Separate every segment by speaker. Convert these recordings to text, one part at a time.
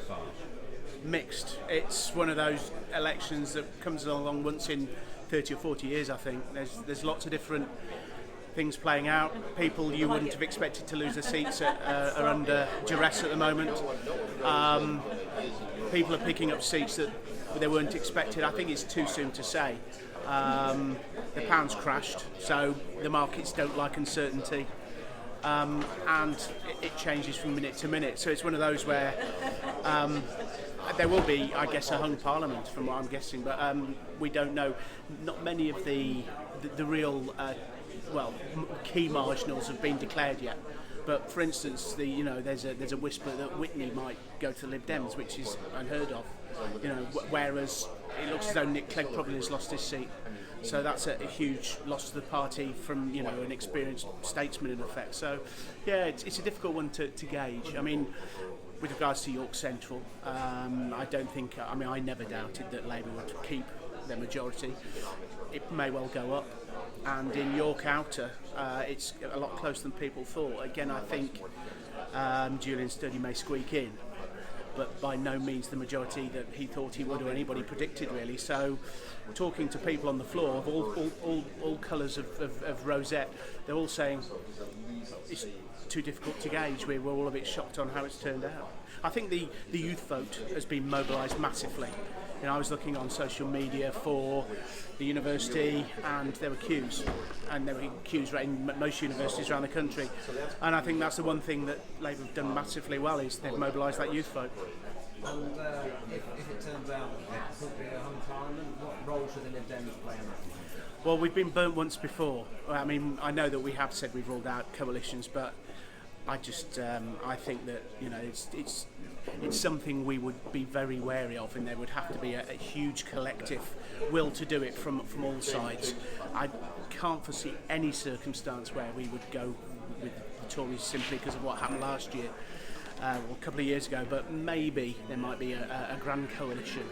Speaker 1: far?
Speaker 2: Mixed. It's one of those elections that comes along once in 30 or 40 years, I think. There's lots of different things playing out. People you wouldn't have expected to lose their seats are under duress at the moment. People are picking up seats that they weren't expected. I think it's too soon to say. The pound's crashed, so the markets don't like uncertainty. And it changes from minute to minute. So it's one of those where there will be, I guess, a hung parliament, from what I'm guessing, but we don't know. Not many of the real key marginals have been declared yet. But for instance, there's a whisper that Whitney might go to Lib Dems, which is unheard of. Whereas it looks as though Nick Clegg probably has lost his seat. So that's a huge loss to the party from an experienced statesman in effect. So yeah, it's a difficult one to gauge. I mean, with regards to York Central, I don't think. I mean, I never doubted that Labour would keep their majority. It may well go up. And in York Outer, it's a lot closer than people thought. Again, I think Julian Sturdy may squeak in, but by no means the majority that he thought he would or anybody predicted, really. So talking to people on the floor of all colours of rosette, they're all saying it's too difficult to gauge. We're all a bit shocked on how it's turned out. I think the youth vote has been mobilised massively. I was looking on social media for the university, and there were queues, in most universities around the country. And I think that's the one thing that Labour have done massively well, is they've mobilised that youth vote.
Speaker 1: And if it turns out that it could be a hung parliament, what role should the Lib Dems play in that?
Speaker 2: Well, we've been burnt once before. I mean, I know that we have said we've ruled out coalitions, but I just I think that it's something we would be very wary of, and there would have to be a huge collective will to do it from all sides. I can't foresee any circumstance where we would go with the Tories simply because of what happened last year. A couple of years ago, but maybe there might be a grand coalition,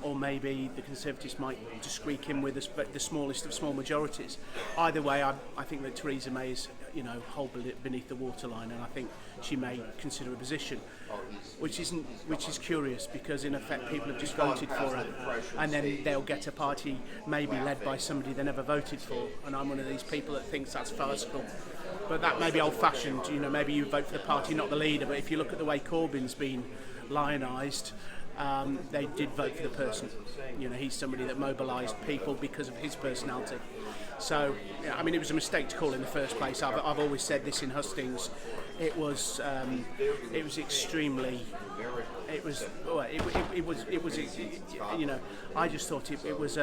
Speaker 2: or maybe the Conservatives might just squeak in with the smallest of small majorities. Either way, I think that Theresa May is, hold beneath the waterline, and I think she may consider a position, which is curious, because in effect people have just voted for her, and then they'll get a party maybe led by somebody they never voted for, and I'm one of these people that thinks that's farcical. But that may be old-fashioned. Maybe you vote for the party, not the leader. But if you look at the way Corbyn's been lionised, they did vote for the person. He's somebody that mobilised people because of his personality. So, I mean, it was a mistake to call in the first place. I've always said this in hustings. It was extremely. It was. I just thought it was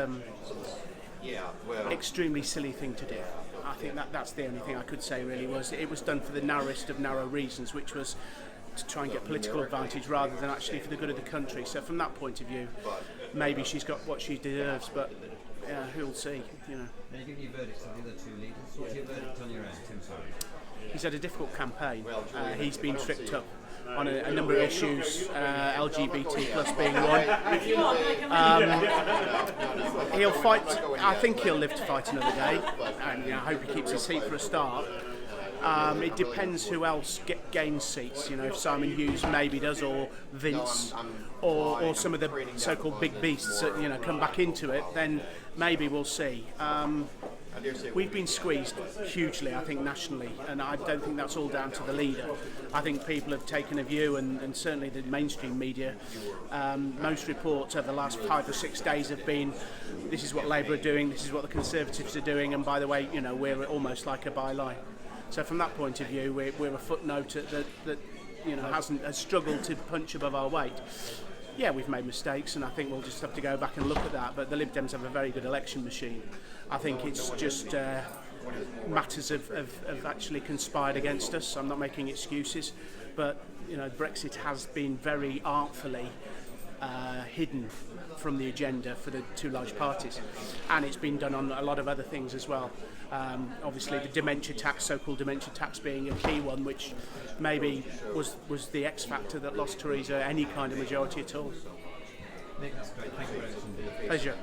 Speaker 2: extremely silly thing to do. I think that's the only thing I could say, really. It was done for the narrowest of narrow reasons, which was to try and get political advantage rather than actually for the good of the country. So from that point of view, maybe she's got what she deserves, but who'll see,
Speaker 1: Now you're giving your verdict on the other two leaders. What's your verdict on your end, Tim Surrey?
Speaker 2: He's had a difficult campaign. He's been tripped up on a number of issues, LGBT plus being one. He'll fight. I think he'll live to fight another day, and I hope he keeps his seat for a start. It depends who else gains seats. If Simon Hughes maybe does, or Vince, or some of the so-called big beasts, come back into it, then maybe we'll see. We've been squeezed hugely, I think, nationally, and I don't think that's all down to the leader. I think people have taken a view, and certainly the mainstream media, most reports over the last 5 or 6 days have been, this is what Labour are doing, this is what the Conservatives are doing, and by the way, we're almost like a byline. So from that point of view, we're a footnote that has struggled to punch above our weight. Yeah, we've made mistakes, and I think we'll just have to go back and look at that. But the Lib Dems have a very good election machine. I think it's just matters have actually conspired against us. I'm not making excuses, but Brexit has been very artfully hidden from the agenda for the two large parties, and it's been done on a lot of other things as well. Obviously, the dementia tax, so-called dementia tax, being a key one, which maybe was the X factor that lost Theresa any kind of majority at all.
Speaker 1: Nick, that's great. Thank you very much indeed.
Speaker 2: Pleasure.